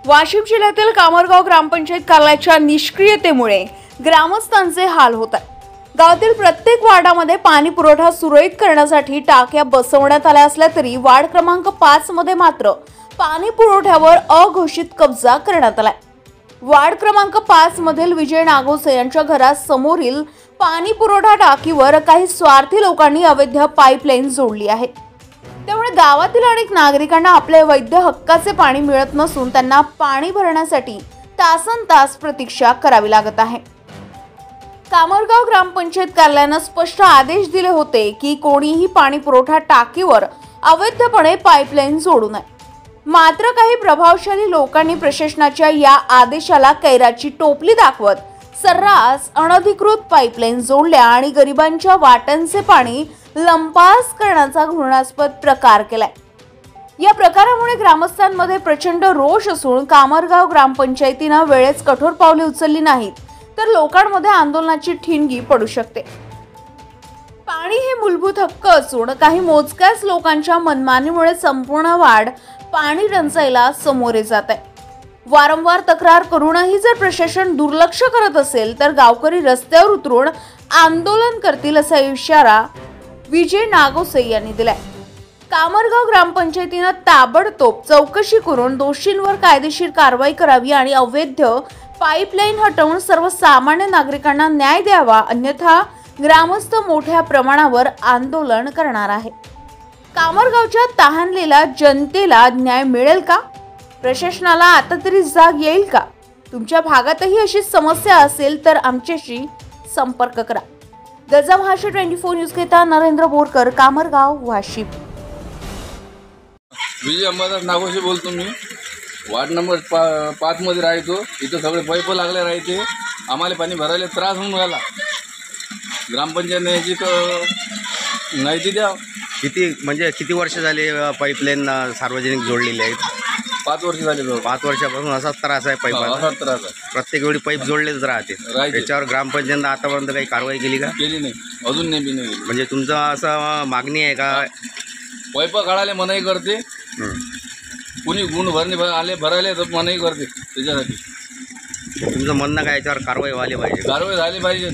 वाशिम जिल्ह्यातील कामरगाव ग्रामपंचायत कार्यालयाच्या निष्क्रियतेमुळे ग्रामस्थांचे हाल होत आहेत। गावातील प्रत्येक वार्डामध्ये पाणी पुरवठा सुरळीत करण्यासाठी टाक्या बसवण्यात आल्या असल्या तरी वार्ड क्रमांक 5 मध्ये मात्र पाणी पुरवठ्यावर अघोषित कब्जा करण्यात आलाय। वार्ड क्रमांक 5 मधील विजय नागोसे यांच्या घरासमोरील पाणी पुरवठा टाकीवर काही स्वार्थी लोकांनी अवैध पाईपलाईन जोडली आहे। त्यामुळे गावातील अनेक नागरिकांना आपले वैध हक्काचे पाणी मिळत नसून त्यांना पाणी भरण्यासाठी तासनतास प्रतीक्षा करावी लागत आहे। कामरगाव ग्रामपंचायत कार्यालयाने स्पष्ट आदेश दिले होते की कोणीही पाणी पुरवठा टाकीवर अवैधपणे पाईपलाईन जोडू नये। मात्र काही प्रभावशाली लोकांनी प्रशासनाच्या या आदेशाला कैराची टोपली दाखवत सर्रास अनधिकृत पाईपलाईन जोडल्या आणि गरिबांच्या वाट्यांचे पाणी लंपास करण्याचा घृणास्पद प्रकार केलाय। या प्रकारामुळे ग्रामस्थांमध्ये प्रचंड रोष असून कामरगाव ग्रामपंचायतीने वेळेस कठोर पावले उचलली नाहीत तर लोकांमध्ये आंदोलनाची ठिणगी पडू शकते। पाणी हे मूलभूत हक्क असून काही मोजक्याच लोकांच्या मनमानीमुळे संपूर्ण वार्ड पाणी टंचाईला सामोरे जात आहे। वारंवार तक्रार करूनही जर प्रशासन दुर्लक्ष करत असेल तर गावकरी रस्त्यावर उतरून आंदोलन करतील असा इशारा विजय नागोसे यांनी दिलाय। कामरगाव ग्रामपंचायतीने ताबडतोब चौकशी करून दोषींवर कायदेशीर कारवाई करावी आणि अवैध पाईपलाईन हटवून सर्वसामान्य नागरिकांना न्याय द्यावा, अन्यथा ग्रामस्थ मोठ्या प्रमाणावर आंदोलन करणार आहे। कामरगावच्या तहानलेल्या जनतेला न्याय मिळेल का? प्रशासनाला आता तरी जाग येईल का? तुमच्या भागातही अशी समस्या असेल तर आमच्याशी संपर्क करा। गजा महाराष्ट्र 24 न्यूज करिता नरेंद्र बोरकर, कामरगाव, वाशिम। विजय अंबादास नागोसे बोलतो मी। वार्ड नंबर 5 मध्ये राहतो। इथं सगळे पाईप लागले राहते, आम्हाला पाणी भरायला त्रास होऊन राहिला। ग्रामपंचायत याची माहिती द्या। किती वर्ष झाले पाईपलाईन सार्वजनिक जोडलेले आहेत? 5 वर्ष झाले। 5 वर्षापासून असाच त्रास आहे पाईपाचा? असाच त्रास आहे, प्रत्येक वेळी पाईप जोडलेच राहते। त्याच्यावर ग्रामपंचायतीने आतापर्यंत काही कारवाई केली का? केली नाही, अजून नाही केली। म्हणजे तुमचं असं मागणी आहे का? पाईप काढायला मनाई करते, कुणी गुण भरणे आले भरायला तर मनाई करते। त्याच्यासाठी तुमचं म्हणणं काय, याच्यावर कारवाई व्हायला पाहिजे? कारवाई झाली पाहिजे।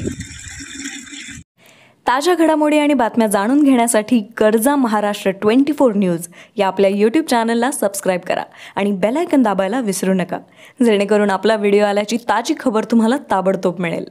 ताज्या घडामोडी आणि बातम्या जाणून घेण्यासाठी गरजा महाराष्ट्र 24 न्यूज या आपल्या यूट्यूब चॅनलला सबस्क्राईब करा आणि बेल आयकॉन दाबायला विसरू नका, जेणेकरून आपला व्हिडिओ आल्याची ताजी खबर तुम्हाला ताबडतोब मिळेल।